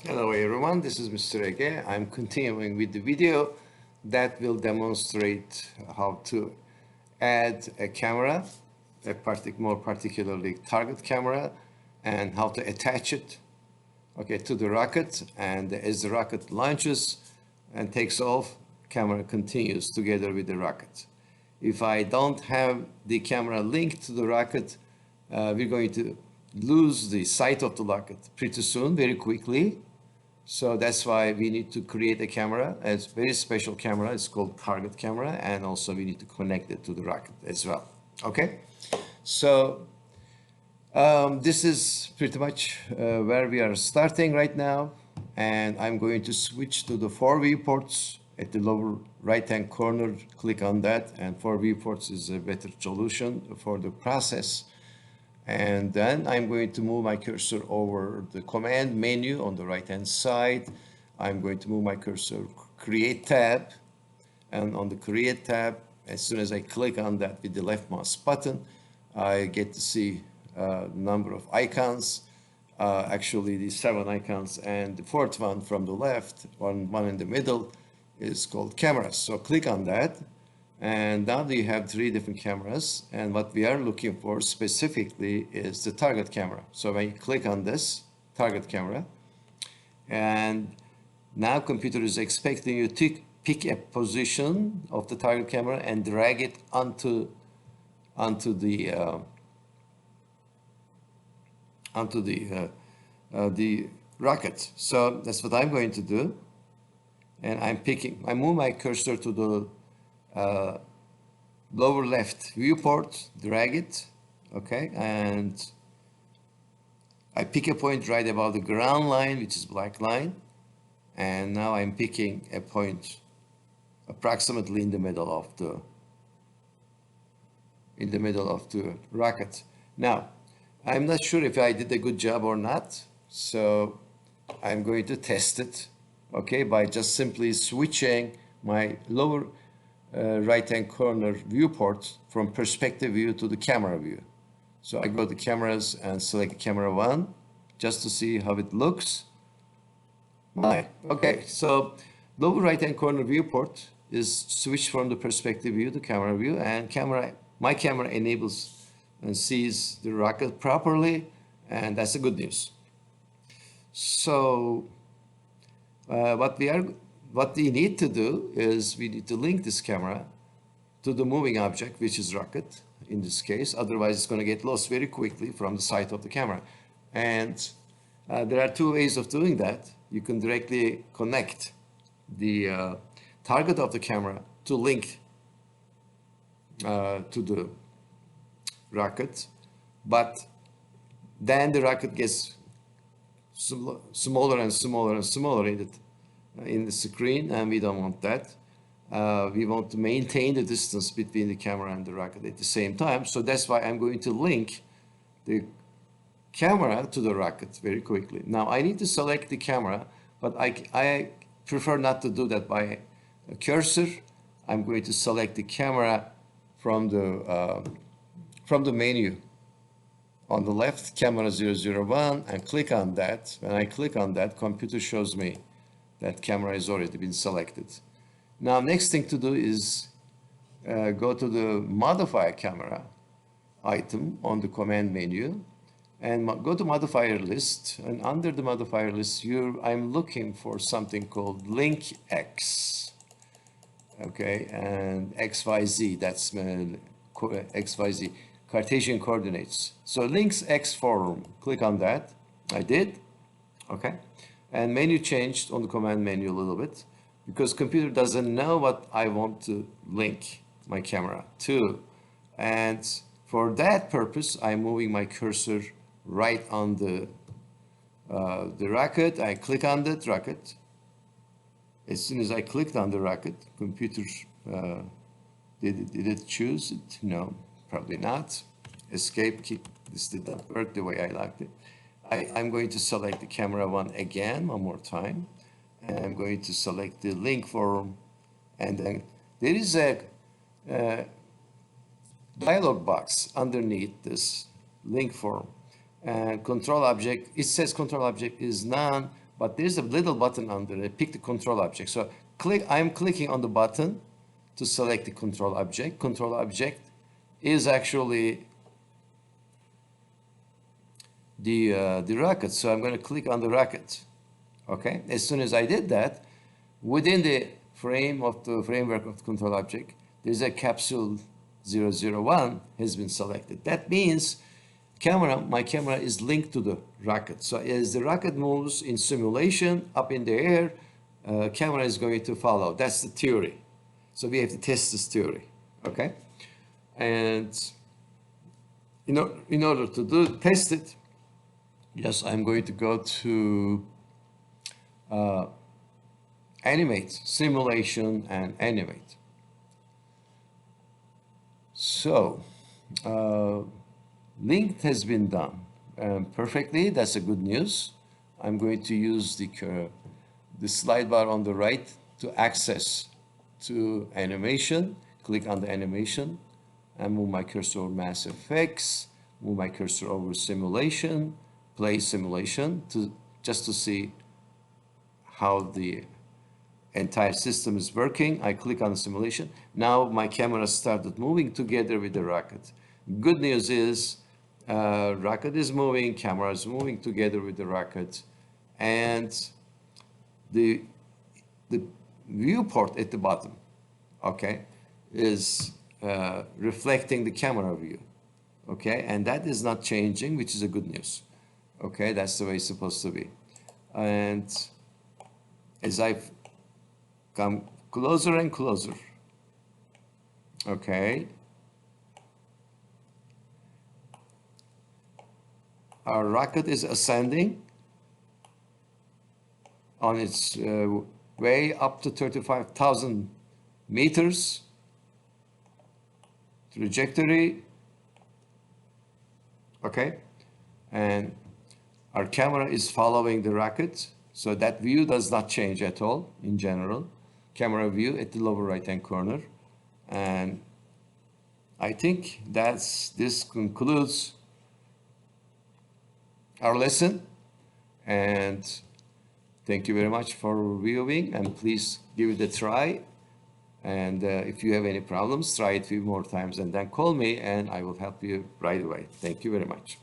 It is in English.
Hello everyone, this is Mr. Ege. I'm continuing with the video that will demonstrate how to add a camera, more particularly target camera, and how to attach it, to the rocket. And as the rocket launches and takes off, camera continues together with the rocket. If I don't have the camera linked to the rocket, we're going to lose the sight of the rocket pretty soon, very quickly. So that's why we need to create a camera. It's a very special camera. It's called target camera. And also we need to connect it to the rocket as well. Okay. So this is pretty much where we are starting right now. And I'm going to switch to the 4 viewports at the lower right-hand corner. Click on that. And 4 viewports is a better solution for the process. And then I'm going to move my cursor over the command menu on the right hand side. I'm going to move my cursor, create tab. And on the create tab, as soon as I click on that with the left mouse button, I get to see a number of icons. Actually, the 7 icons, and the fourth one from the left, one in the middle, is called cameras. So click on that. And now you have 3 different cameras, and what we are looking for specifically is the target camera. So when you click on this target camera, and now computer is expecting you to pick a position of the target camera and drag it onto the rocket. So that's what I'm going to do, and I move my cursor to the lower left viewport, drag it, okay, and I pick a point right above the ground line, which is black line, and now I'm picking a point approximately in the middle of the rocket. Now, I'm not sure if I did a good job or not, so I'm going to test it, okay, by just simply switching my lower right-hand corner viewport from perspective view to the camera view. So I go to cameras and select camera 1 just to see how it looks. Okay, so lower right-hand corner viewport is switched from the perspective view to camera view, and my camera enables and sees the rocket properly, and that's the good news. So what we need to do is we need to link this camera to the moving object, which is rocket in this case. Otherwise, it's going to get lost very quickly from the sight of the camera. And there are 2 ways of doing that. You can directly connect the target of the camera to link to the rocket, but then the rocket gets smaller and smaller and smaller in the screen, and we don't want that. We want to maintain the distance between the camera and the rocket at the same time. So that's why I'm going to link the camera to the rocket very quickly. Now I need to select the camera, but I prefer not to do that by a cursor. I'm going to select the camera from the menu on the left, camera 001, and click on that. When I click on that, computer shows me that camera has already been selected. Now, next thing to do is go to the modify camera item on the command menu and go to modifier list. And under the modifier list, I'm looking for something called link X. Okay, and XYZ, that's XYZ, Cartesian coordinates. So links X form, click on that. I did, okay. And menu changed on the command menu a little bit because computer doesn't know what I want to link my camera to. And for that purpose, I'm moving my cursor right on the rocket. I click on that rocket. As soon as I clicked on the rocket, computer, did it choose it? No, probably not. Escape key, this did not work the way I liked it. I'm going to select the camera 1 again, one more time. And I'm going to select the link form. And then there is a dialog box underneath this link form. And control object, it says control object is none, but there's a little button under it. Pick the control object. So I'm clicking on the button to select the control object. Control object is actually the rocket. So I'm going to click on the rocket. Okay. As soon as I did that, within the framework of the control object, there's a capsule 001 has been selected. That means my camera is linked to the rocket. So as the rocket moves in simulation up in the air, camera is going to follow. That's the theory. So we have to test this theory. Okay. And in order to test it, yes, I'm going to go to animate, simulation, and animate. So, linked has been done perfectly. That's a good news. I'm going to use the slide bar on the right to access to animation. Click on the animation and move my cursor over Mass Effects, move my cursor over simulation, play simulation just to see how the entire system is working. I click on the simulation. Now my camera started moving together with the rocket. Good news is rocket is moving, camera is moving together with the rocket, and the viewport at the bottom, okay, is reflecting the camera view, okay, and that is not changing, which is a good news. Okay, that's the way it's supposed to be. And as I've come closer and closer, okay, our rocket is ascending on its way up to 35,000 meters trajectory, okay, and our camera is following the rocket, so that view does not change at all in general. Camera view at the lower right hand corner. And I think this concludes our lesson, and thank you very much for viewing, and please give it a try. And if you have any problems, try it a few more times and then call me and I will help you right away. Thank you very much.